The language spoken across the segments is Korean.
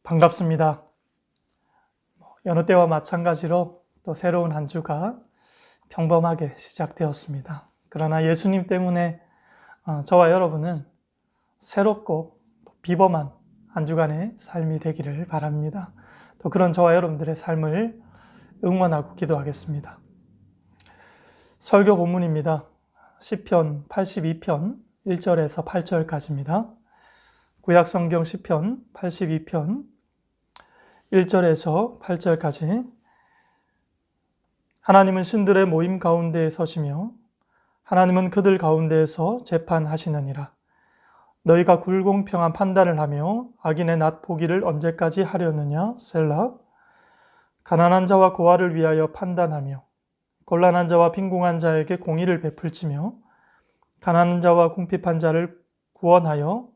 반갑습니다. 여느 때와 마찬가지로 또 새로운 한 주가 평범하게 시작되었습니다. 그러나 예수님 때문에 저와 여러분은 새롭고 비범한 한 주간의 삶이 되기를 바랍니다. 또 그런 저와 여러분들의 삶을 응원하고 기도하겠습니다. 설교 본문입니다. 시편 82편 1절에서 8절까지입니다. 구약성경 시편 82편 1절에서 8절까지. 하나님은 신들의 모임 가운데에 서시며 하나님은 그들 가운데에서 재판하시느니라. 너희가 불공평한 판단을 하며 악인의 낫 보기를 언제까지 하려느냐. 셀라. 가난한 자와 고아를 위하여 판단하며 곤란한 자와 빈궁한 자에게 공의를 베풀지며 가난한 자와 궁핍한 자를 구원하여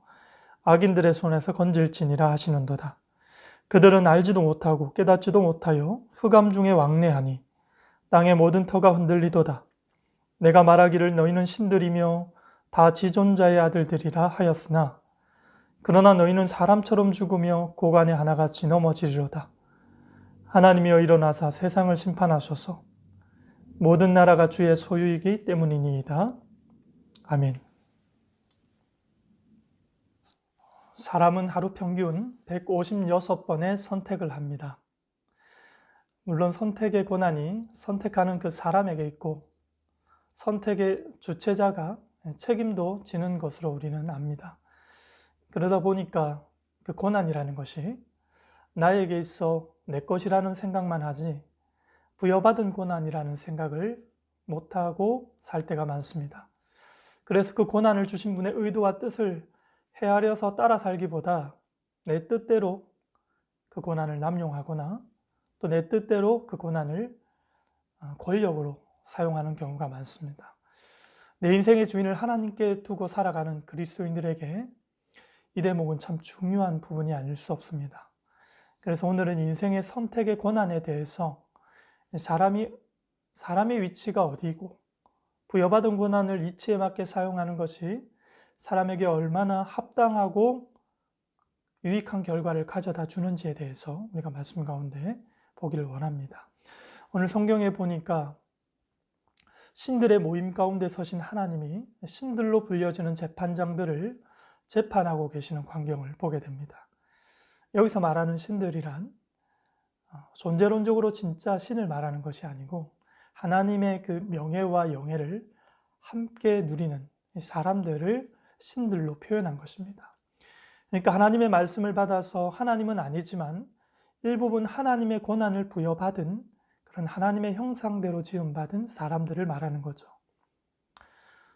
악인들의 손에서 건질지니라 하시는도다. 그들은 알지도 못하고 깨닫지도 못하여 흑암 중에 왕래하니 땅의 모든 터가 흔들리도다. 내가 말하기를 너희는 신들이며 다 지존자의 아들들이라 하였으나 그러나 너희는 사람처럼 죽으며 고관에 하나같이 넘어지리로다. 하나님이여 일어나사 세상을 심판하소서. 모든 나라가 주의 소유이기 때문이니이다. 아멘. 사람은 하루 평균 156번의 선택을 합니다. 물론 선택의 권한이 선택하는 그 사람에게 있고 선택의 주체자가 책임도 지는 것으로 우리는 압니다. 그러다 보니까 그 권한이라는 것이 나에게 있어 내 것이라는 생각만 하지 부여받은 권한이라는 생각을 못하고 살 때가 많습니다. 그래서 그 권한을 주신 분의 의도와 뜻을 헤아려서 따라 살기보다 내 뜻대로 그 권한을 남용하거나 또 내 뜻대로 그 권한을 권력으로 사용하는 경우가 많습니다. 내 인생의 주인을 하나님께 두고 살아가는 그리스도인들에게 이 대목은 참 중요한 부분이 아닐 수 없습니다. 그래서 오늘은 인생의 선택의 권한에 대해서 사람의 위치가 어디이고 부여받은 권한을 이치에 맞게 사용하는 것이 사람에게 얼마나 합당하고 유익한 결과를 가져다 주는지에 대해서 우리가 말씀 가운데 보기를 원합니다. 오늘 성경에 보니까 신들의 모임 가운데 서신 하나님이 신들로 불려지는 재판장들을 재판하고 계시는 광경을 보게 됩니다. 여기서 말하는 신들이란 존재론적으로 진짜 신을 말하는 것이 아니고 하나님의 그 명예와 영예를 함께 누리는 사람들을 신들로 표현한 것입니다. 그러니까 하나님의 말씀을 받아서 하나님은 아니지만 일부분 하나님의 권한을 부여받은 그런 하나님의 형상대로 지음받은 사람들을 말하는 거죠.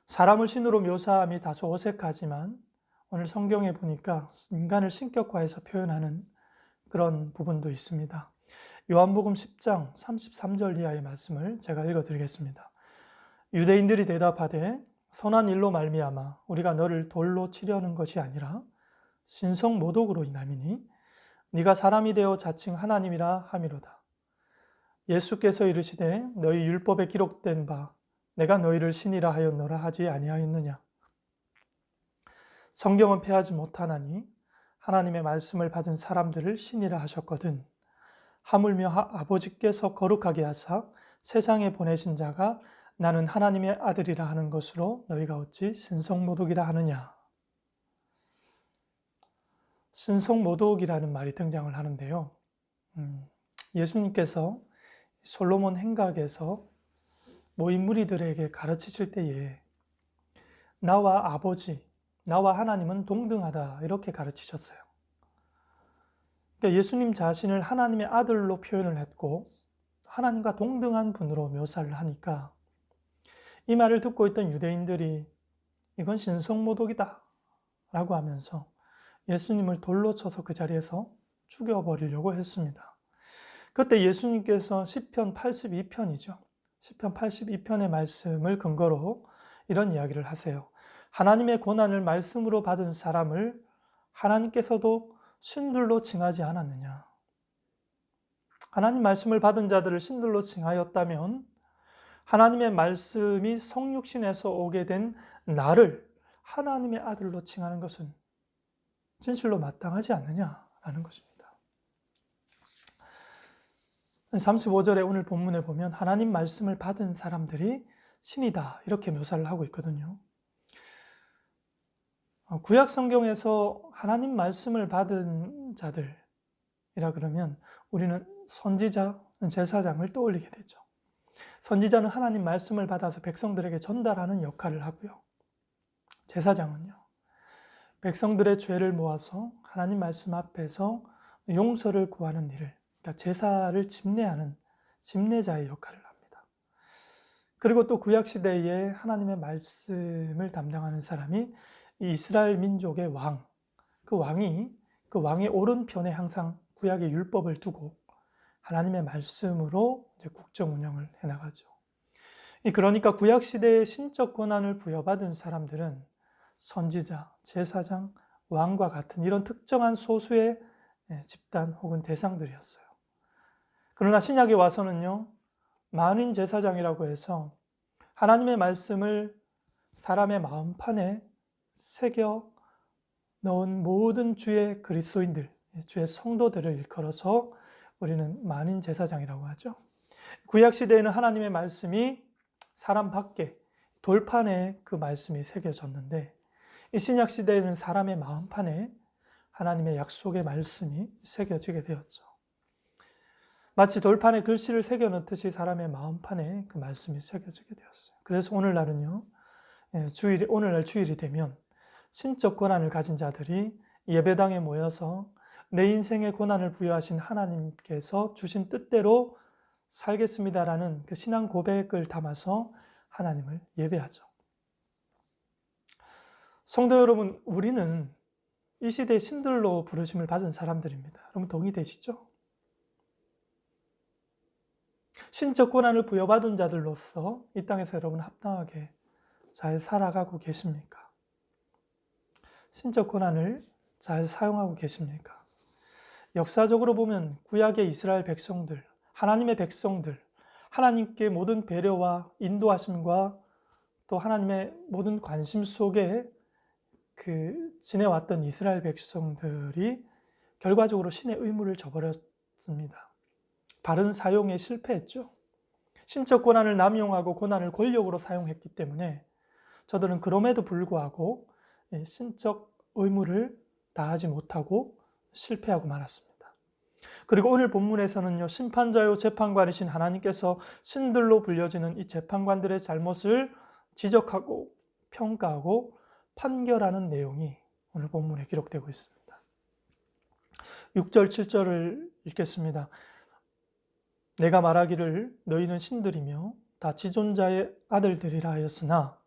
사람을 신으로 묘사함이 다소 어색하지만 오늘 성경에 보니까 인간을 신격화해서 표현하는 그런 부분도 있습니다. 요한복음 10장 33절 이하의 말씀을 제가 읽어드리겠습니다. 유대인들이 대답하되 선한 일로 말미암아 우리가 너를 돌로 치려는 것이 아니라 신성 모독으로 인함이니 네가 사람이 되어 자칭 하나님이라 함이로다. 예수께서 이르시되 너희 율법에 기록된 바 내가 너희를 신이라 하였노라 하지 아니하였느냐. 성경은 패하지 못하나니 하나님의 말씀을 받은 사람들을 신이라 하셨거든. 하물며 아버지께서 거룩하게 하사 세상에 보내신 자가 나는 하나님의 아들이라 하는 것으로 너희가 어찌 신성모독이라 하느냐. 신성모독이라는 말이 등장을 하는데요. 예수님께서 솔로몬 행각에서 모인 무리들에게 가르치실 때에 나와 아버지, 나와 하나님은 동등하다 이렇게 가르치셨어요. 그러니까 예수님 자신을 하나님의 아들로 표현을 했고 하나님과 동등한 분으로 묘사를 하니까 이 말을 듣고 있던 유대인들이 이건 신성모독이다 라고 하면서 예수님을 돌로 쳐서 그 자리에서 죽여버리려고 했습니다. 그때 예수님께서 시편 82편이죠. 시편 82편의 말씀을 근거로 이런 이야기를 하세요. 하나님의 고난을 말씀으로 받은 사람을 하나님께서도 신들로 칭하지 않았느냐. 하나님 말씀을 받은 자들을 신들로 칭하였다면 하나님의 말씀이 성육신에서 오게 된 나를 하나님의 아들로 칭하는 것은 진실로 마땅하지 않느냐라는 것입니다. 35절에 오늘 본문에 보면 하나님 말씀을 받은 사람들이 신이다 이렇게 묘사를 하고 있거든요. 구약 성경에서 하나님 말씀을 받은 자들이라 그러면 우리는 선지자, 제사장을 떠올리게 되죠. 선지자는 하나님 말씀을 받아서 백성들에게 전달하는 역할을 하고요. 제사장은요, 백성들의 죄를 모아서 하나님 말씀 앞에서 용서를 구하는 일을, 그러니까 제사를 집례하는 집례자의 역할을 합니다. 그리고 또 구약시대에 하나님의 말씀을 담당하는 사람이 이스라엘 민족의 왕, 그 왕의 오른편에 항상 구약의 율법을 두고 하나님의 말씀으로 이제 국정 운영을 해나가죠. 그러니까 구약시대의 신적 권한을 부여받은 사람들은 선지자, 제사장, 왕과 같은 이런 특정한 소수의 집단 혹은 대상들이었어요. 그러나 신약에 와서는요, 만인 제사장이라고 해서 하나님의 말씀을 사람의 마음판에 새겨 넣은 모든 주의 그리스도인들, 주의 성도들을 일컬어서 우리는 만인 제사장이라고 하죠. 구약시대에는 하나님의 말씀이 사람 밖에 돌판에 그 말씀이 새겨졌는데, 이 신약시대에는 사람의 마음판에 하나님의 약속의 말씀이 새겨지게 되었죠. 마치 돌판에 글씨를 새겨넣듯이 사람의 마음판에 그 말씀이 새겨지게 되었어요. 그래서 오늘날은요, 오늘날 주일이 되면 신적 권한을 가진 자들이 예배당에 모여서 내 인생의 권한을 부여하신 하나님께서 주신 뜻대로 살겠습니다라는 그 신앙 고백을 담아서 하나님을 예배하죠. 성도 여러분, 우리는 이 시대의 신들로 부르심을 받은 사람들입니다. 여러분 동의되시죠? 신적 권한을 부여받은 자들로서 이 땅에서 여러분 합당하게 잘 살아가고 계십니까? 신적 권한을 잘 사용하고 계십니까? 역사적으로 보면 구약의 이스라엘 백성들, 하나님의 백성들, 하나님께 모든 배려와 인도하심과 또 하나님의 모든 관심 속에 지내왔던 이스라엘 백성들이 결과적으로 신의 의무를 저버렸습니다. 바른 사용에 실패했죠. 신적 권한을 남용하고 권한을 권력으로 사용했기 때문에 저들은 그럼에도 불구하고 신적 의무를 다하지 못하고 실패하고 말았습니다. 그리고 오늘 본문에서는요, 심판자요 재판관이신 하나님께서 신들로 불려지는 이 재판관들의 잘못을 지적하고 평가하고 판결하는 내용이 오늘 본문에 기록되고 있습니다. 6절, 7절을 읽겠습니다. 내가 말하기를 너희는 신들이며 다 지존자의 아들들이라 하였으나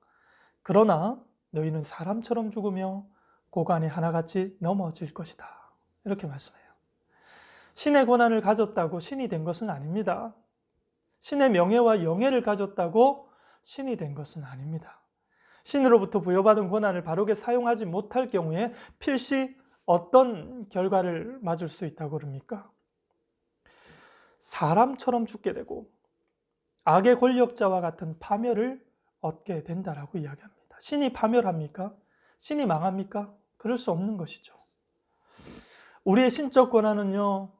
그러나 너희는 사람처럼 죽으며 고관에 하나같이 넘어질 것이다. 이렇게 말씀해요. 신의 권한을 가졌다고 신이 된 것은 아닙니다. 신의 명예와 영예를 가졌다고 신이 된 것은 아닙니다. 신으로부터 부여받은 권한을 바르게 사용하지 못할 경우에 필시 어떤 결과를 맞을 수 있다고 그럽니까? 사람처럼 죽게 되고 악의 권력자와 같은 파멸을 얻게 된다라고 이야기합니다. 신이 파멸합니까? 신이 망합니까? 그럴 수 없는 것이죠. 우리의 신적 권한은요,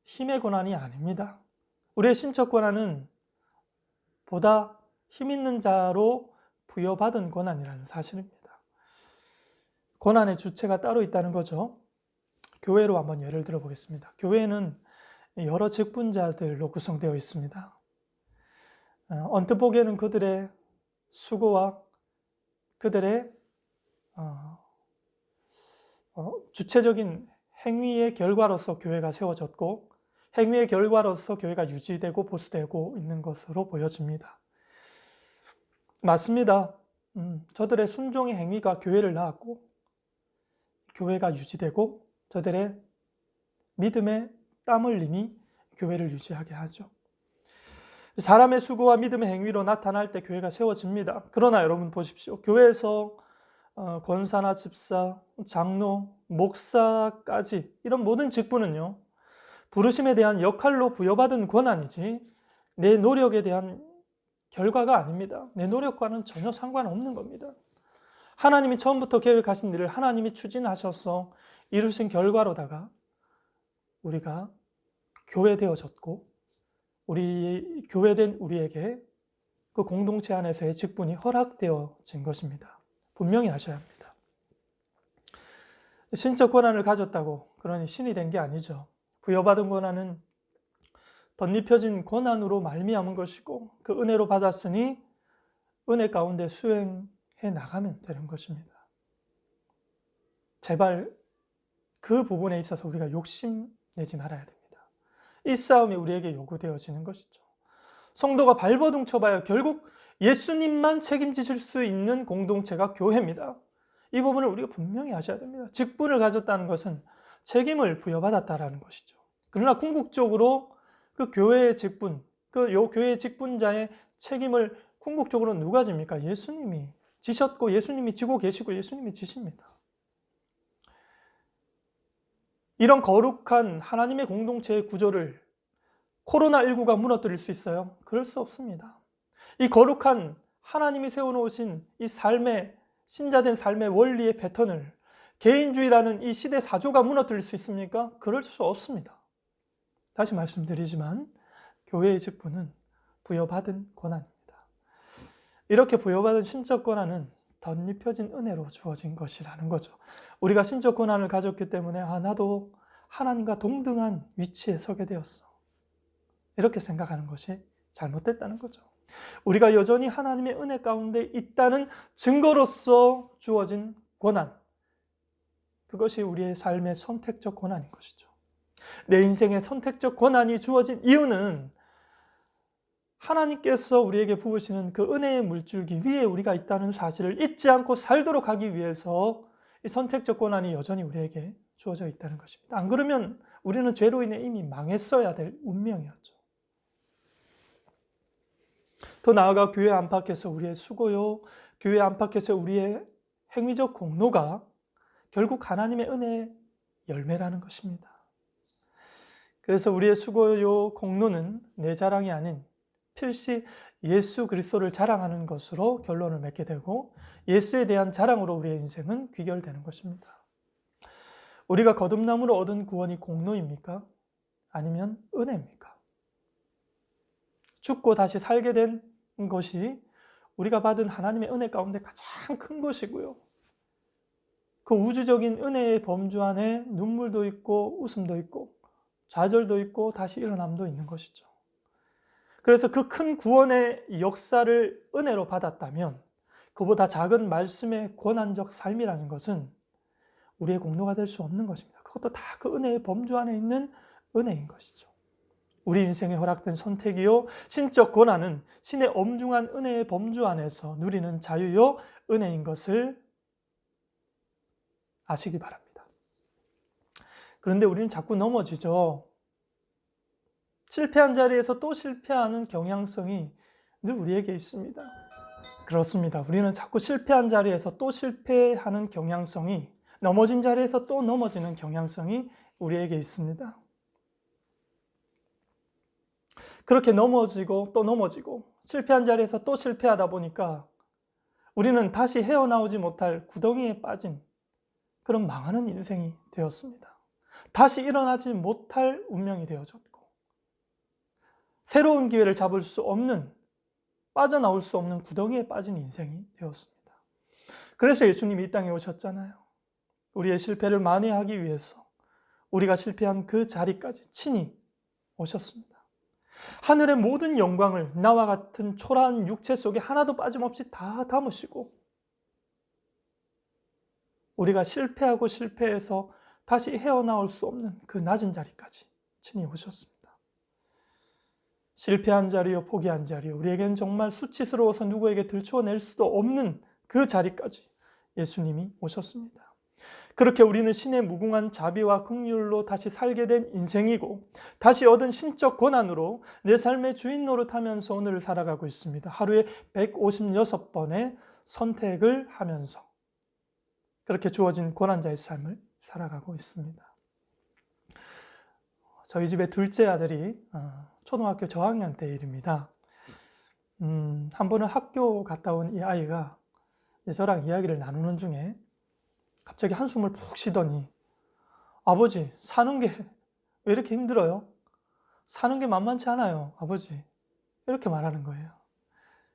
힘의 권한이 아닙니다. 우리의 신적 권한은 보다 힘 있는 자로 부여받은 권한이라는 사실입니다. 권한의 주체가 따로 있다는 거죠. 교회로 한번 예를 들어보겠습니다. 교회는 여러 직분자들로 구성되어 있습니다. 언뜻 보기에는 그들의 수고와 그들의 주체적인 행위의 결과로서 교회가 세워졌고 행위의 결과로서 교회가 유지되고 보수되고 있는 것으로 보여집니다. 맞습니다. 저들의 순종의 행위가 교회를 낳았고 교회가 유지되고 저들의 믿음의 땀 흘림이 교회를 유지하게 하죠. 사람의 수고와 믿음의 행위로 나타날 때 교회가 세워집니다. 그러나 여러분 보십시오. 교회에서 권사나 집사, 장로, 목사까지 이런 모든 직분은요, 부르심에 대한 역할로 부여받은 권한이지 내 노력에 대한 결과가 아닙니다. 내 노력과는 전혀 상관없는 겁니다. 하나님이 처음부터 계획하신 일을 하나님이 추진하셔서 이루신 결과로다가 우리가 교회되어졌고 우리 교회된 우리에게 그 공동체 안에서의 직분이 허락되어진 것입니다. 분명히 아셔야 합니다. 신적 권한을 가졌다고 그러니 신이 된 게 아니죠. 부여받은 권한은 덧입혀진 권한으로 말미암은 것이고 그 은혜로 받았으니 은혜 가운데 수행해 나가면 되는 것입니다. 제발 그 부분에 있어서 우리가 욕심내지 말아야 됩니다. 이 싸움이 우리에게 요구되어지는 것이죠. 성도가 발버둥 쳐봐야 결국 예수님만 책임지실 수 있는 공동체가 교회입니다. 이 부분을 우리가 분명히 아셔야 됩니다. 직분을 가졌다는 것은 책임을 부여받았다라는 것이죠. 그러나 궁극적으로 그 교회의 직분, 교회의 직분자의 책임을 궁극적으로 누가 집니까? 예수님이 지셨고 예수님이 지고 계시고 예수님이 지십니다. 이런 거룩한 하나님의 공동체의 구조를 코로나19가 무너뜨릴 수 있어요? 그럴 수 없습니다. 이 거룩한 하나님이 세워놓으신 이 삶의, 신자된 삶의 원리의 패턴을 개인주의라는 이 시대 사조가 무너뜨릴 수 있습니까? 그럴 수 없습니다. 다시 말씀드리지만 교회의 직분은 부여받은 권한입니다. 이렇게 부여받은 신적 권한은 덧입혀진 은혜로 주어진 것이라는 거죠. 우리가 신적 권한을 가졌기 때문에 나도 하나님과 동등한 위치에 서게 되었어. 이렇게 생각하는 것이 잘못됐다는 거죠. 우리가 여전히 하나님의 은혜 가운데 있다는 증거로서 주어진 권한, 그것이 우리의 삶의 선택적 권한인 것이죠. 내 인생의 선택적 권한이 주어진 이유는 하나님께서 우리에게 부으시는 그 은혜의 물줄기 위에 우리가 있다는 사실을 잊지 않고 살도록 하기 위해서 이 선택적 권한이 여전히 우리에게 주어져 있다는 것입니다. 안 그러면 우리는 죄로 인해 이미 망했어야 될 운명이었죠. 더 나아가 교회 안팎에서 우리의 수고요, 교회 안팎에서 우리의 행위적 공로가 결국 하나님의 은혜의 열매라는 것입니다. 그래서 우리의 수고요, 공로는 내 자랑이 아닌 필시 예수 그리스도를 자랑하는 것으로 결론을 맺게 되고 예수에 대한 자랑으로 우리의 인생은 귀결되는 것입니다. 우리가 거듭남으로 얻은 구원이 공로입니까? 아니면 은혜입니까? 죽고 다시 살게 된 것이 우리가 받은 하나님의 은혜 가운데 가장 큰 것이고요. 그 우주적인 은혜의 범주 안에 눈물도 있고 웃음도 있고 좌절도 있고 다시 일어남도 있는 것이죠. 그래서 그 큰 구원의 역사를 은혜로 받았다면 그보다 작은 말씀의 권한적 삶이라는 것은 우리의 공로가 될 수 없는 것입니다. 그것도 다 그 은혜의 범주 안에 있는 은혜인 것이죠. 우리 인생에 허락된 선택이요, 신적 권한은 신의 엄중한 은혜의 범주 안에서 누리는 자유요, 은혜인 것을 아시기 바랍니다. 그런데 우리는 자꾸 넘어지죠. 실패한 자리에서 또 실패하는 경향성이 늘 우리에게 있습니다. 그렇습니다. 우리는 자꾸 실패한 자리에서 또 실패하는 경향성이, 넘어진 자리에서 또 넘어지는 경향성이 우리에게 있습니다. 그렇게 넘어지고 또 넘어지고 실패한 자리에서 또 실패하다 보니까 우리는 다시 헤어나오지 못할 구덩이에 빠진 그런 망하는 인생이 되었습니다. 다시 일어나지 못할 운명이 되어졌고 새로운 기회를 잡을 수 없는, 빠져나올 수 없는 구덩이에 빠진 인생이 되었습니다. 그래서 예수님이 이 땅에 오셨잖아요. 우리의 실패를 만회하기 위해서 우리가 실패한 그 자리까지 친히 오셨습니다. 하늘의 모든 영광을 나와 같은 초라한 육체 속에 하나도 빠짐없이 다 담으시고 우리가 실패하고 실패해서 다시 헤어나올 수 없는 그 낮은 자리까지 친히 오셨습니다. 실패한 자리요, 포기한 자리요, 우리에겐 정말 수치스러워서 누구에게 들춰낼 수도 없는 그 자리까지 예수님이 오셨습니다. 그렇게 우리는 신의 무궁한 자비와 긍휼로 다시 살게 된 인생이고 다시 얻은 신적 권한으로 내 삶의 주인 노릇하면서 오늘을 살아가고 있습니다. 하루에 156번의 선택을 하면서 그렇게 주어진 권한자의 삶을 살아가고 있습니다. 저희 집의 둘째 아들이 초등학교 저학년 때 일입니다. 한 번은 학교 갔다 온 이 아이가 저랑 이야기를 나누는 중에 갑자기 한숨을 푹 쉬더니 아버지, 사는 게 왜 이렇게 힘들어요? 사는 게 만만치 않아요, 아버지. 이렇게 말하는 거예요.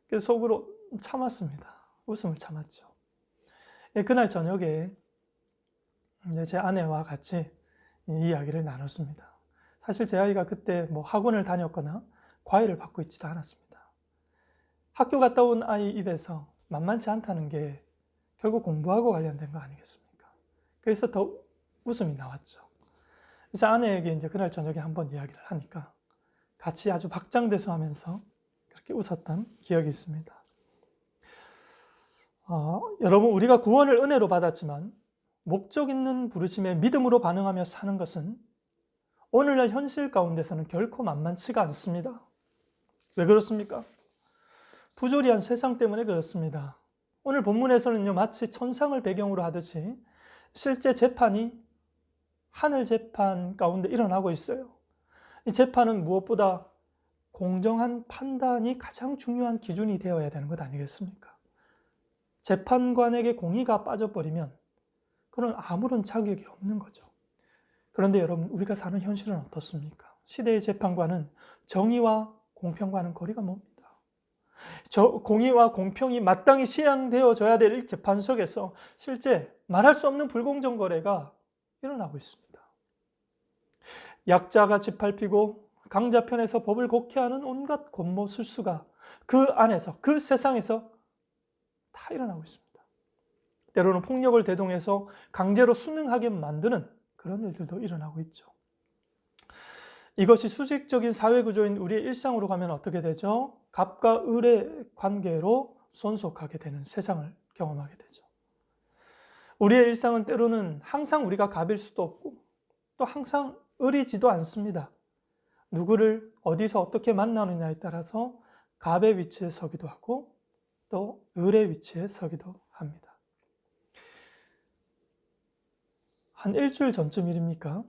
그래서 속으로 참았습니다. 웃음을 참았죠. 예, 그날 저녁에 이제 제 아내와 같이 이 이야기를 나눴습니다. 사실 제 아이가 그때 뭐 학원을 다녔거나 과외를 받고 있지도 않았습니다. 학교 갔다 온 아이 입에서 만만치 않다는 게 결국 공부하고 관련된 거 아니겠습니까? 그래서 더 웃음이 나왔죠. 그래서 아내에게 이제 그날 저녁에 한번 이야기를 하니까 같이 아주 박장대소하면서 그렇게 웃었던 기억이 있습니다. 여러분, 우리가 구원을 은혜로 받았지만 목적 있는 부르심에 믿음으로 반응하며 사는 것은 오늘날 현실 가운데서는 결코 만만치가 않습니다. 왜 그렇습니까? 부조리한 세상 때문에 그렇습니다. 오늘 본문에서는요, 마치 천상을 배경으로 하듯이 실제 재판이 하늘 재판 가운데 일어나고 있어요. 이 재판은 무엇보다 공정한 판단이 가장 중요한 기준이 되어야 되는 것 아니겠습니까? 재판관에게 공의가 빠져버리면 그건 아무런 자격이 없는 거죠. 그런데 여러분, 우리가 사는 현실은 어떻습니까? 시대의 재판관은 정의와 공평과는 거리가 멉니다. 공의와 공평이 마땅히 시행되어져야 될 이 재판 속에서 실제 말할 수 없는 불공정 거래가 일어나고 있습니다. 약자가 짓밟히고 강자 편에서 법을 곡해하는 온갖 권모술수가 그 안에서, 그 세상에서 다 일어나고 있습니다. 때로는 폭력을 대동해서 강제로 순응하게 만드는 그런 일들도 일어나고 있죠. 이것이 수직적인 사회구조인 우리의 일상으로 가면 어떻게 되죠? 갑과 을의 관계로 존속하게 되는 세상을 경험하게 되죠. 우리의 일상은 때로는 항상 우리가 갑일 수도 없고 또 항상 을이지도 않습니다. 누구를 어디서 어떻게 만나느냐에 따라서 갑의 위치에 서기도 하고 또 을의 위치에 서기도 합니다. 한 일주일 전쯤 일입니까?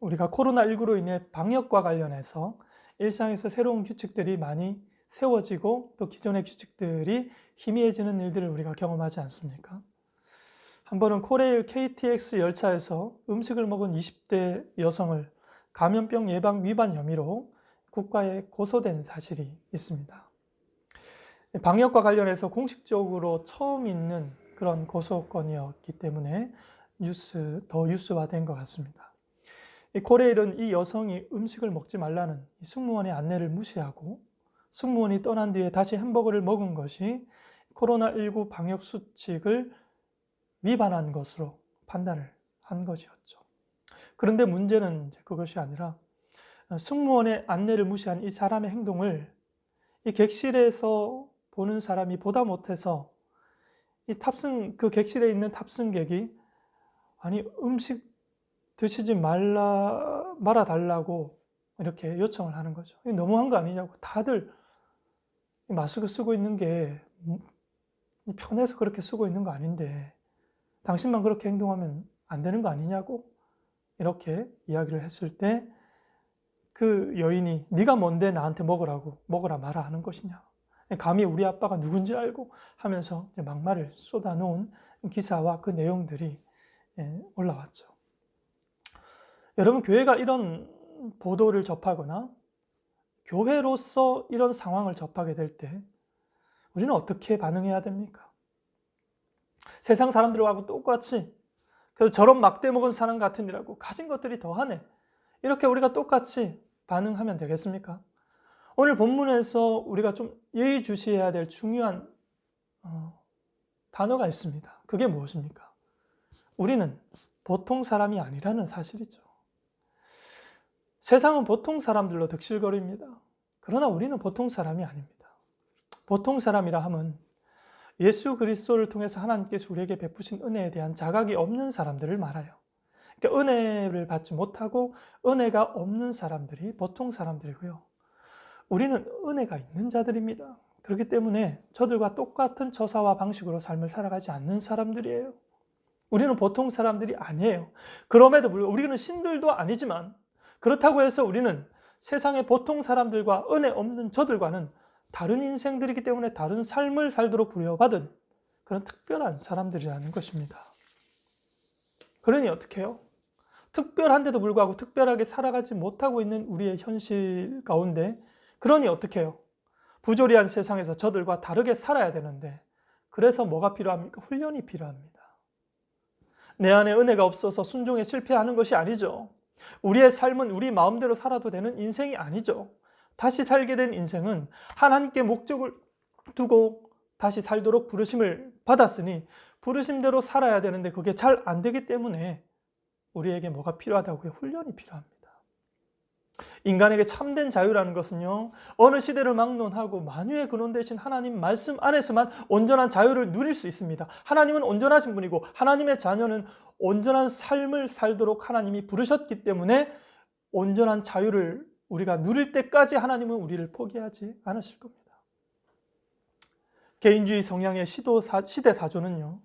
우리가 코로나19로 인해 방역과 관련해서 일상에서 새로운 규칙들이 많이 세워지고 또 기존의 규칙들이 희미해지는 일들을 우리가 경험하지 않습니까? 한 번은 코레일 KTX 열차에서 음식을 먹은 20대 여성을 감염병 예방 위반 혐의로 국가에 고소된 사실이 있습니다. 방역과 관련해서 공식적으로 처음 있는 그런 고소건이었기 때문에 더 뉴스화된 것 같습니다. 이 코레일은 이 여성이 음식을 먹지 말라는 승무원의 안내를 무시하고 승무원이 떠난 뒤에 다시 햄버거를 먹은 것이 코로나19 방역 수칙을 위반한 것으로 판단을 한 것이었죠. 그런데 문제는 그것이 아니라 승무원의 안내를 무시한 이 사람의 행동을 이 객실에서 보는 사람이 보다 못해서 그 객실에 있는 탑승객이 아니 음식 드시지 말아달라고 이렇게 요청을 하는 거죠. 너무한 거 아니냐고. 다들 마스크 쓰고 있는 게 편해서 그렇게 쓰고 있는 거 아닌데 당신만 그렇게 행동하면 안 되는 거 아니냐고 이렇게 이야기를 했을 때 그 여인이 네가 뭔데 나한테 먹으라 말아 하는 것이냐. 감히 우리 아빠가 누군지 알고 하면서 막말을 쏟아놓은 기사와 그 내용들이 올라왔죠. 여러분, 교회가 이런 보도를 접하거나 교회로서 이런 상황을 접하게 될 때 우리는 어떻게 반응해야 됩니까? 세상 사람들하고 똑같이 그래서 저런 막대 먹은 사람 같으니라고 가진 것들이 더하네. 이렇게 우리가 똑같이 반응하면 되겠습니까? 오늘 본문에서 우리가 좀 예의주시해야 될 중요한 단어가 있습니다. 그게 무엇입니까? 우리는 보통 사람이 아니라는 사실이죠. 세상은 보통 사람들로 득실거립니다. 그러나 우리는 보통 사람이 아닙니다. 보통 사람이라 함은 예수 그리스도를 통해서 하나님께서 우리에게 베푸신 은혜에 대한 자각이 없는 사람들을 말해요. 그러니까 은혜를 받지 못하고 은혜가 없는 사람들이 보통 사람들이고요. 우리는 은혜가 있는 자들입니다. 그렇기 때문에 저들과 똑같은 처사와 방식으로 삶을 살아가지 않는 사람들이에요. 우리는 보통 사람들이 아니에요. 그럼에도 불구하고 우리는 신들도 아니지만 그렇다고 해서 우리는 세상의 보통 사람들과 은혜 없는 저들과는 다른 인생들이기 때문에 다른 삶을 살도록 부여받은 그런 특별한 사람들이라는 것입니다. 그러니 어떻게 해요? 특별한데도 불구하고 특별하게 살아가지 못하고 있는 우리의 현실 가운데, 그러니 어떻게 해요? 부조리한 세상에서 저들과 다르게 살아야 되는데, 그래서 뭐가 필요합니까? 훈련이 필요합니다. 내 안에 은혜가 없어서 순종에 실패하는 것이 아니죠. 우리의 삶은 우리 마음대로 살아도 되는 인생이 아니죠. 다시 살게 된 인생은 하나님께 목적을 두고 다시 살도록 부르심을 받았으니 부르심대로 살아야 되는데 그게 잘 안 되기 때문에 우리에게 뭐가 필요하다고요? 훈련이 필요합니다. 인간에게 참된 자유라는 것은요, 어느 시대를 막론하고 만유의 근원 되신 하나님 말씀 안에서만 온전한 자유를 누릴 수 있습니다. 하나님은 온전하신 분이고 하나님의 자녀는 온전한 삶을 살도록 하나님이 부르셨기 때문에 온전한 자유를 우리가 누릴 때까지 하나님은 우리를 포기하지 않으실 겁니다. 개인주의 성향의 시대사조는요,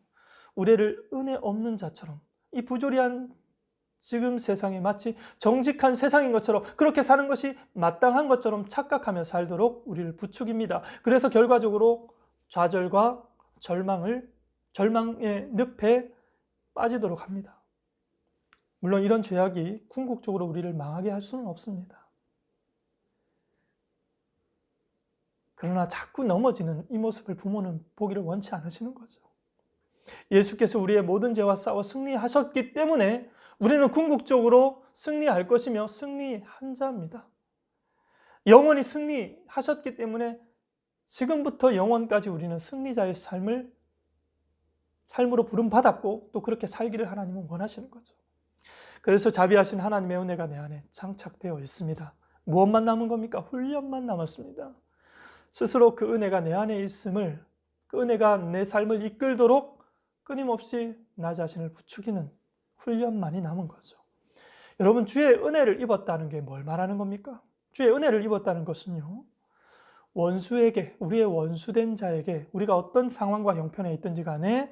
우리를 은혜 없는 자처럼, 이 부조리한 지금 세상이 마치 정직한 세상인 것처럼, 그렇게 사는 것이 마땅한 것처럼 착각하며 살도록 우리를 부추깁니다. 그래서 결과적으로 좌절과 절망의 늪에 빠지도록 합니다. 물론 이런 죄악이 궁극적으로 우리를 망하게 할 수는 없습니다. 그러나 자꾸 넘어지는 이 모습을 부모는 보기를 원치 않으시는 거죠. 예수께서 우리의 모든 죄와 싸워 승리하셨기 때문에 우리는 궁극적으로 승리할 것이며 승리한 자입니다. 영원히 승리하셨기 때문에 지금부터 영원까지 우리는 승리자의 삶으로 부름받았고 또 그렇게 살기를 하나님은 원하시는 거죠. 그래서 자비하신 하나님의 은혜가 내 안에 장착되어 있습니다. 무엇만 남은 겁니까? 훈련만 남았습니다. 스스로 그 은혜가 내 안에 있음을, 그 은혜가 내 삶을 이끌도록 끊임없이 나 자신을 부추기는 훈련만이 남은 거죠. 여러분, 주의 은혜를 입었다는 게 뭘 말하는 겁니까? 주의 은혜를 입었다는 것은요, 원수에게, 우리의 원수된 자에게 우리가 어떤 상황과 형편에 있든지 간에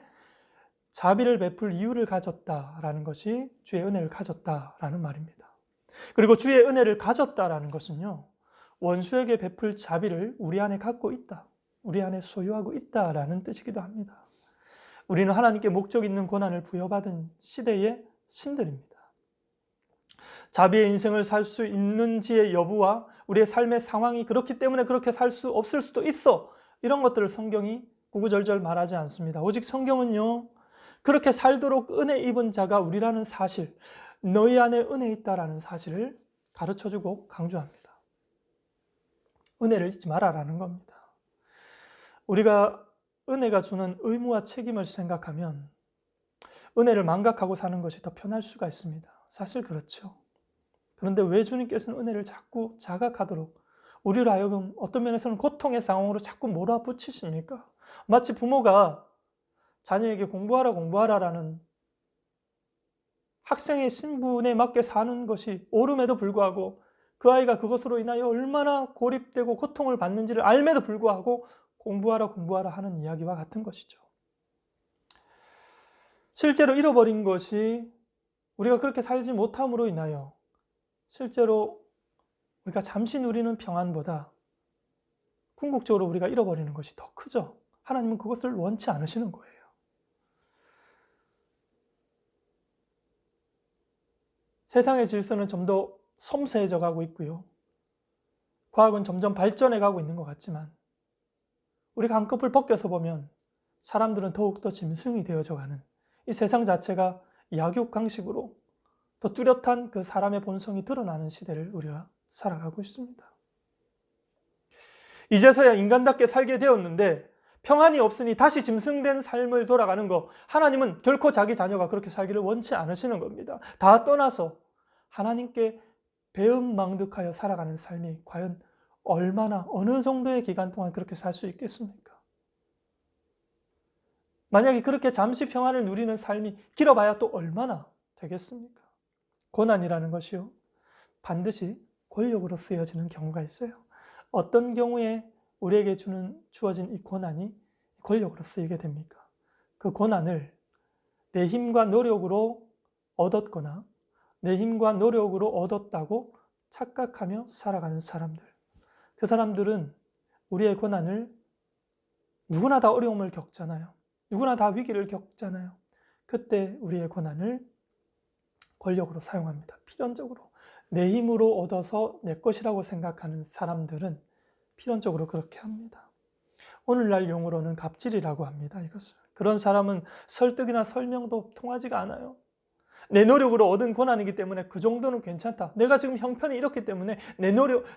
자비를 베풀 이유를 가졌다라는 것이 주의 은혜를 가졌다라는 말입니다. 그리고 주의 은혜를 가졌다라는 것은요, 원수에게 베풀 자비를 우리 안에 갖고 있다, 우리 안에 소유하고 있다라는 뜻이기도 합니다. 우리는 하나님께 목적 있는 고난을 부여받은 시대의 신들입니다. 자비의 인생을 살 수 있는지의 여부와 우리의 삶의 상황이 그렇기 때문에 그렇게 살 수 없을 수도 있어, 이런 것들을 성경이 구구절절 말하지 않습니다. 오직 성경은요, 그렇게 살도록 은혜 입은 자가 우리라는 사실, 너희 안에 은혜 있다라는 사실을 가르쳐주고 강조합니다. 은혜를 잊지 마라라는 겁니다. 우리가 은혜가 주는 의무와 책임을 생각하면 은혜를 망각하고 사는 것이 더 편할 수가 있습니다. 사실 그렇죠. 그런데 왜 주님께서는 은혜를 자꾸 자각하도록 우리를 하여금 어떤 면에서는 고통의 상황으로 자꾸 몰아붙이십니까? 마치 부모가 자녀에게 공부하라라는 학생의 신분에 맞게 사는 것이 옳음에도 불구하고 그 아이가 그것으로 인하여 얼마나 고립되고 고통을 받는지를 알면도 불구하고 공부하라 하는 이야기와 같은 것이죠. 실제로 잃어버린 것이 우리가 그렇게 살지 못함으로 인하여 실제로 우리가 잠시 누리는 평안보다 궁극적으로 우리가 잃어버리는 것이 더 크죠. 하나님은 그것을 원치 않으시는 거예요. 세상의 질서는 좀 더 섬세해져 가고 있고요. 과학은 점점 발전해 가고 있는 것 같지만 우리가 한꺼풀 벗겨서 보면 사람들은 더욱더 짐승이 되어져 가는 이 세상 자체가 약육강식으로 더 뚜렷한 그 사람의 본성이 드러나는 시대를 우리가 살아가고 있습니다. 이제서야 인간답게 살게 되었는데 평안이 없으니 다시 짐승된 삶을 돌아가는 것, 하나님은 결코 자기 자녀가 그렇게 살기를 원치 않으시는 겁니다. 다 떠나서 하나님께 배은망덕하여 살아가는 삶이 과연 얼마나, 어느 정도의 기간 동안 그렇게 살 수 있겠습니까? 만약에 그렇게 잠시 평안을 누리는 삶이 길어봐야 또 얼마나 되겠습니까? 고난이라는 것이요, 반드시 권력으로 쓰여지는 경우가 있어요. 어떤 경우에 우리에게 주어진 이 고난이 권력으로 쓰이게 됩니까? 그 고난을 내 힘과 노력으로 얻었거나 내 힘과 노력으로 얻었다고 착각하며 살아가는 사람들, 그 사람들은 우리의 고난을, 누구나 다 어려움을 겪잖아요. 누구나 다 위기를 겪잖아요. 그때 우리의 고난을 권력으로 사용합니다. 필연적으로. 내 힘으로 얻어서 내 것이라고 생각하는 사람들은 필연적으로 그렇게 합니다. 오늘날 용어로는 갑질이라고 합니다. 이것을. 그런 사람은 설득이나 설명도 통하지가 않아요. 내 노력으로 얻은 권한이기 때문에 그 정도는 괜찮다. 내가 지금 형편이 이렇기 때문에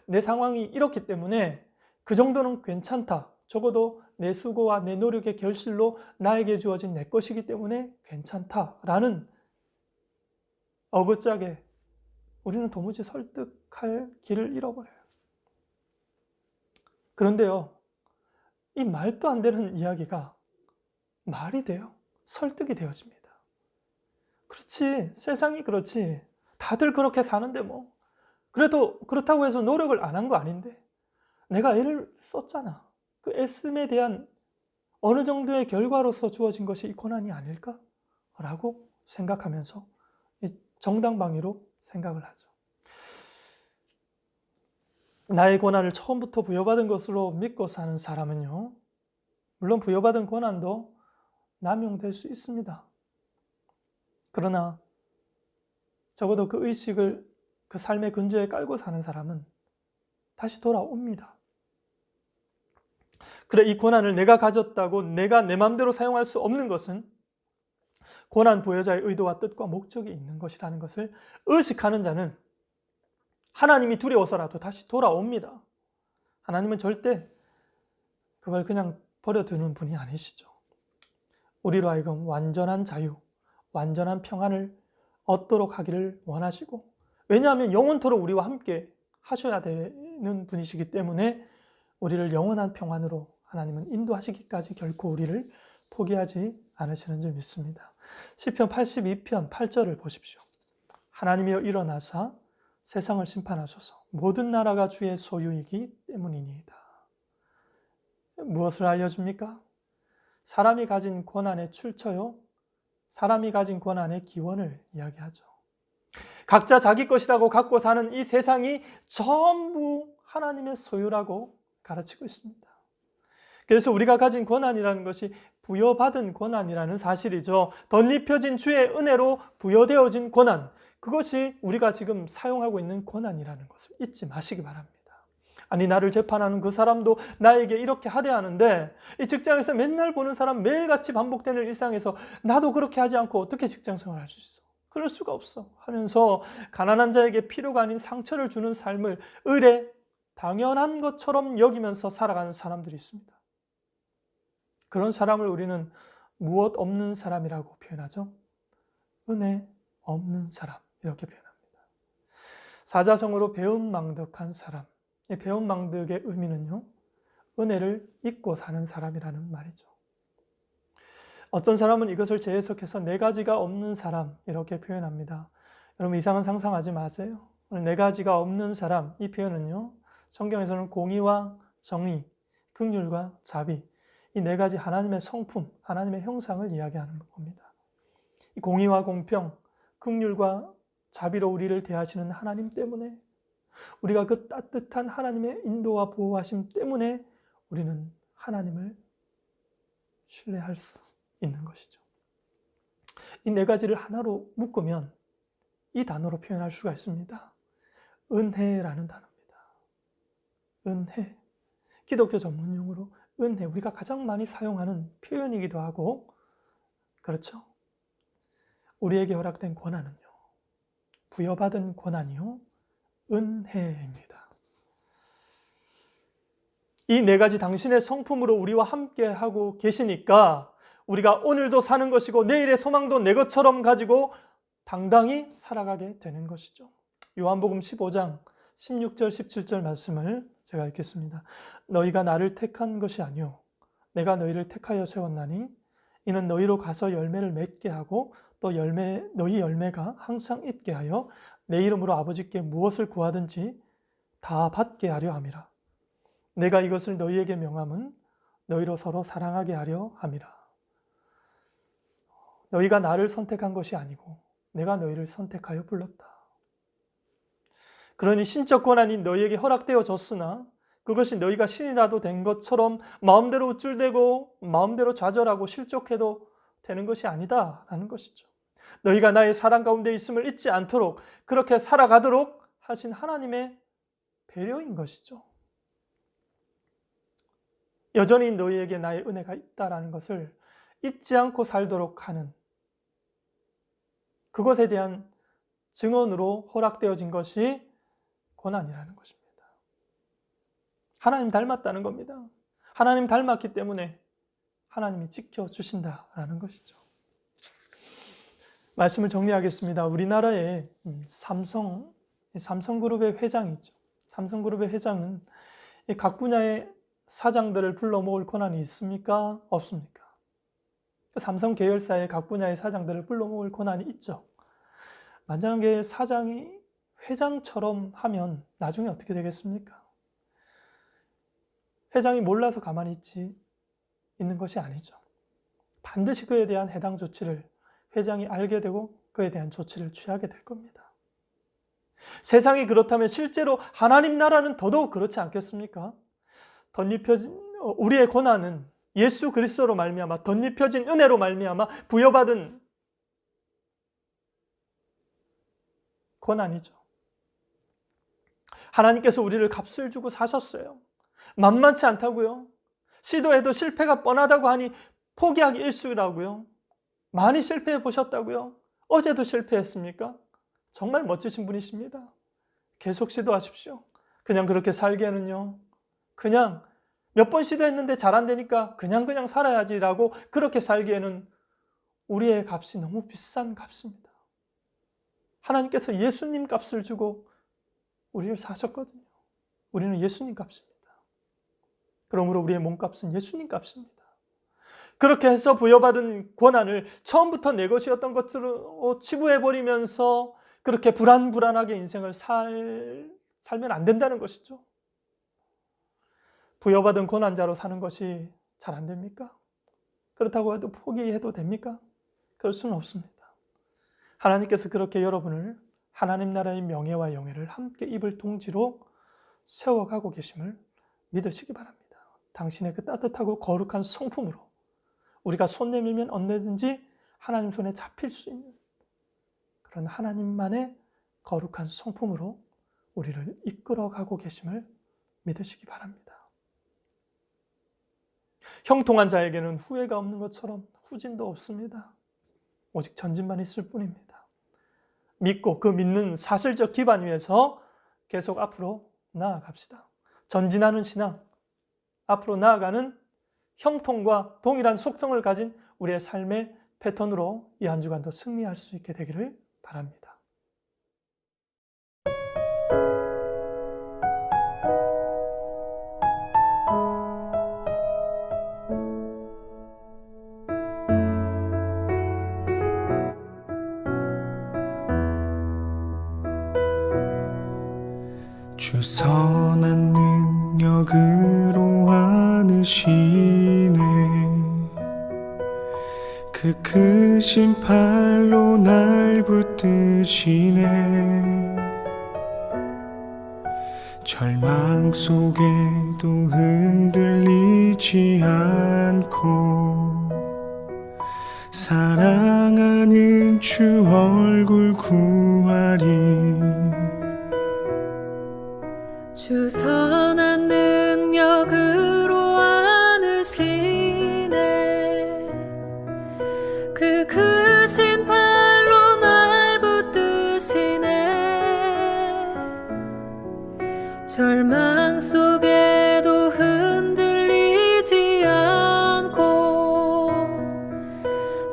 내 상황이 이렇기 때문에 그 정도는 괜찮다. 적어도 내 수고와 내 노력의 결실로 나에게 주어진 내 것이기 때문에 괜찮다라는 어긋짝에 우리는 도무지 설득할 길을 잃어버려요. 그런데요, 이 말도 안 되는 이야기가 말이 돼요. 설득이 되어집니다. 그렇지, 세상이 그렇지. 다들 그렇게 사는데 뭐. 그래도 그렇다고 해서 노력을 안 한 거 아닌데. 내가 애를 썼잖아. 그 애씀에 대한 어느 정도의 결과로서 주어진 것이 이 고난이 아닐까? 라고 생각하면서 정당방위로 생각을 하죠. 나의 고난을 처음부터 부여받은 것으로 믿고 사는 사람은요, 물론 부여받은 고난도 남용될 수 있습니다. 그러나 적어도 그 의식을 그 삶의 근저에 깔고 사는 사람은 다시 돌아옵니다. 그래, 이 고난을 내가 가졌다고 내가 내 마음대로 사용할 수 없는 것은 고난 부여자의 의도와 뜻과 목적이 있는 것이라는 것을 의식하는 자는 하나님이 두려워서라도 다시 돌아옵니다. 하나님은 절대 그걸 그냥 버려두는 분이 아니시죠. 우리로 하여금 완전한 자유, 완전한 평안을 얻도록 하기를 원하시고, 왜냐하면 영원토록 우리와 함께 하셔야 되는 분이시기 때문에 우리를 영원한 평안으로 하나님은 인도하시기까지 결코 우리를 포기하지 않으시는 줄 믿습니다. 시편 82편 8절을 보십시오. 하나님이여 일어나사 세상을 심판하소서. 모든 나라가 주의 소유이기 때문이니이다. 무엇을 알려줍니까? 사람이 가진 권한의 출처요, 사람이 가진 권한의 기원을 이야기하죠. 각자 자기 것이라고 갖고 사는 이 세상이 전부 하나님의 소유라고 가르치고 있습니다. 그래서 우리가 가진 권한이라는 것이 부여받은 권한이라는 사실이죠. 덧입혀진 주의 은혜로 부여되어진 권한, 그것이 우리가 지금 사용하고 있는 권한이라는 것을 잊지 마시기 바랍니다. 아니, 나를 재판하는 그 사람도 나에게 이렇게 하려 하는데, 이 직장에서 맨날 보는 사람, 매일같이 반복되는 일상에서 나도 그렇게 하지 않고 어떻게 직장생활을 할 수 있어? 그럴 수가 없어 하면서 가난한 자에게 필요가 아닌 상처를 주는 삶을 의례 당연한 것처럼 여기면서 살아가는 사람들이 있습니다. 그런 사람을 우리는 무엇 없는 사람이라고 표현하죠. 은혜 없는 사람, 이렇게 표현합니다. 사자성어로 배은망덕한 사람. 이 배은망덕의 의미는요, 은혜를 잊고 사는 사람이라는 말이죠. 어떤 사람은 이것을 재해석해서 네 가지가 없는 사람, 이렇게 표현합니다. 여러분, 이상한 상상하지 마세요. 네 가지가 없는 사람, 이 표현은요, 성경에서는 공의와 정의, 긍휼과 자비, 이 네 가지 하나님의 성품, 하나님의 형상을 이야기하는 겁니다. 이 공의와 공평, 긍휼과 자비로 우리를 대하시는 하나님 때문에, 우리가 그 따뜻한 하나님의 인도와 보호하심 때문에 우리는 하나님을 신뢰할 수 있는 것이죠. 이 네 가지를 하나로 묶으면 이 단어로 표현할 수가 있습니다. 은혜라는 단어입니다. 은혜. 기독교 전문용어로 은혜, 우리가 가장 많이 사용하는 표현이기도 하고, 그렇죠? 우리에게 허락된 권한은요, 부여받은 권한이요, 은혜입니다. 이 네 가지 당신의 성품으로 우리와 함께 하고 계시니까 우리가 오늘도 사는 것이고 내일의 소망도 내 것처럼 가지고 당당히 살아가게 되는 것이죠. 요한복음 15장 16절 17절 말씀을 제가 읽겠습니다. 너희가 나를 택한 것이 아니요 내가 너희를 택하여 세웠나니 이는 너희로 가서 열매를 맺게 하고 또 너희 열매가 항상 있게 하여 내 이름으로 아버지께 무엇을 구하든지 다 받게 하려 함이라. 내가 이것을 너희에게 명함은 너희로 서로 사랑하게 하려 함이라. 너희가 나를 선택한 것이 아니고 내가 너희를 선택하여 불렀다. 그러니 신적 권한이 너희에게 허락되어졌으나 그것이 너희가 신이라도 된 것처럼 마음대로 우쭐대고 마음대로 좌절하고 실족해도 되는 것이 아니다라는 것이죠. 너희가 나의 사랑 가운데 있음을 잊지 않도록 그렇게 살아가도록 하신 하나님의 배려인 것이죠. 여전히 너희에게 나의 은혜가 있다라는 것을 잊지 않고 살도록 하는 그것에 대한 증언으로 허락되어진 것이 고난이라는 것입니다. 하나님 닮았다는 겁니다. 하나님 닮았기 때문에 하나님이 지켜주신다라는 것이죠. 말씀을 정리하겠습니다. 우리나라에 삼성그룹의 회장이 있죠. 삼성그룹의 회장은 각 분야의 사장들을 불러 모을 권한이 있습니까? 없습니까? 삼성 계열사의 각 분야의 사장들을 불러 모을 권한이 있죠. 만약에 사장이 회장처럼 하면 나중에 어떻게 되겠습니까? 회장이 몰라서 가만히 있는 것이 아니죠. 반드시 그에 대한 해당 조치를 회장이 알게 되고 그에 대한 조치를 취하게 될 겁니다. 세상이 그렇다면 실제로 하나님 나라는 더더욱 그렇지 않겠습니까? 우리의 고난은 예수 그리스도로 말미암아 덧입혀진 은혜로 말미암아 부여받은 고난이죠. 하나님께서 우리를 값을 주고 사셨어요. 만만치 않다고요. 시도해도 실패가 뻔하다고 하니 포기하기 일쑤라고요. 많이 실패해 보셨다고요. 어제도 실패했습니까? 정말 멋지신 분이십니다. 계속 시도하십시오. 그냥 그렇게 살기에는요. 그냥 몇 번 시도했는데 잘 안 되니까 그냥 살아야지라고 그렇게 살기에는 우리의 값이 너무 비싼 값입니다. 하나님께서 예수님 값을 주고 우리를 사셨거든요. 우리는 예수님 값입니다. 그러므로 우리의 몸값은 예수님 값입니다. 그렇게 해서 부여받은 권한을 처음부터 내 것이었던 것으로 치부해버리면서 그렇게 불안하게 인생을 살면 안 된다는 것이죠. 부여받은 권한자로 사는 것이 잘 안 됩니까? 그렇다고 해도 포기해도 됩니까? 그럴 수는 없습니다. 하나님께서 그렇게 여러분을 하나님 나라의 명예와 영예를 함께 입을 동지로 세워가고 계심을 믿으시기 바랍니다. 당신의 그 따뜻하고 거룩한 성품으로 우리가 손 내밀면 언제든지 하나님 손에 잡힐 수 있는 그런 하나님만의 거룩한 성품으로 우리를 이끌어가고 계심을 믿으시기 바랍니다. 형통한 자에게는 후회가 없는 것처럼 후진도 없습니다. 오직 전진만 있을 뿐입니다. 믿고 그 믿는 사실적 기반 위에서 계속 앞으로 나아갑시다. 전진하는 신앙, 앞으로 나아가는 형통과 동일한 속성을 가진 우리의 삶의 패턴으로 이 한 주간도 승리할 수 있게 되기를 바랍니다. 주 선한 능력으로 안으시네 그 크신 팔로 날 붙드시네 절망 속에도 흔들리지 않고 사랑하는 주 얼굴 구하리 주 선한 능력으로 안으시네 그 크신 팔로 날 붙드시네 절망 속에도 흔들리지 않고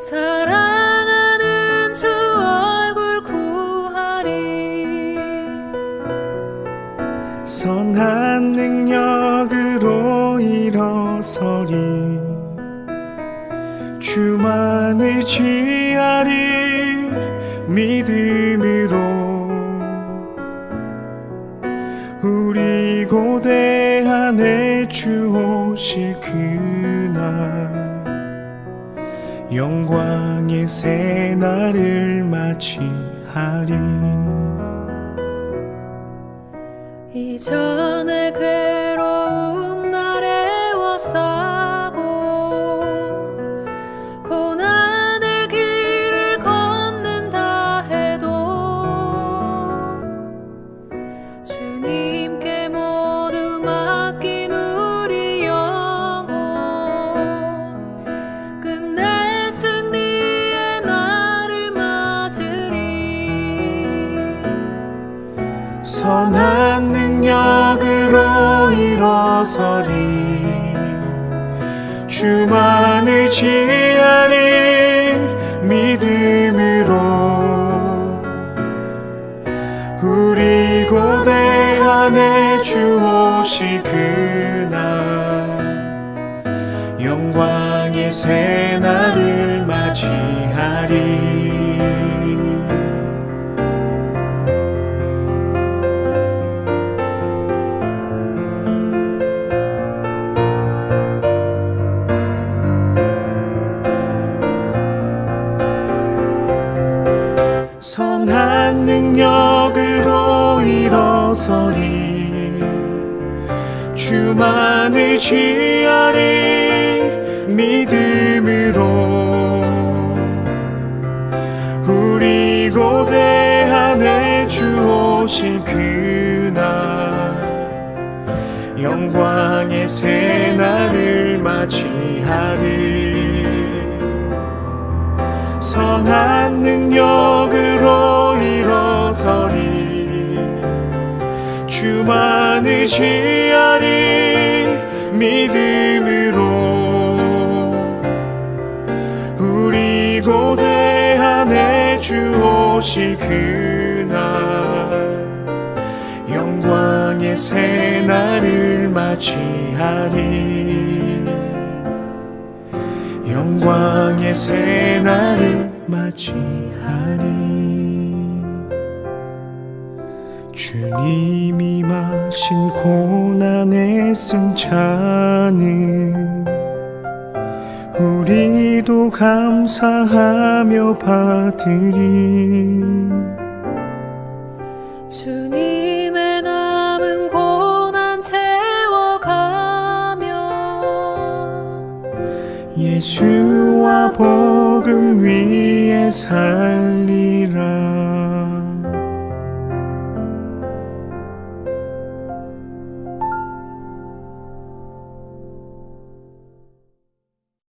사랑하는 주 얼굴 구하리 선한 능력으로 일어서리 주만 의지하리 믿음으로 우리 고대 안에 주 오실 그날 영광의 새날을 맞이하리 이전에 괴로운 날에 워싸고 고난의 길을 걷는 선한 능력으로 일어서리 주만을 지하리 믿음으로 우리 고대한의 주 오실 그날 영광의 새날을 맞이하리 선한 능력으로 일어서리 주만을 지하리 믿음으로 우리 고대한의 주 오실 그날 영광의 새날을 맞이하리 선한 능력으로 일어서리 주만을 지하리 믿음으로 우리 고대한의 주 오실 그날 영광의 새날을 맞이하리 영광의 새날을 맞이하리 주님이 마신 고난의 쓴 잔을 우리도 감사하며 받으리 주님의 남은 고난 채워가며 예수와 복음 위에 살리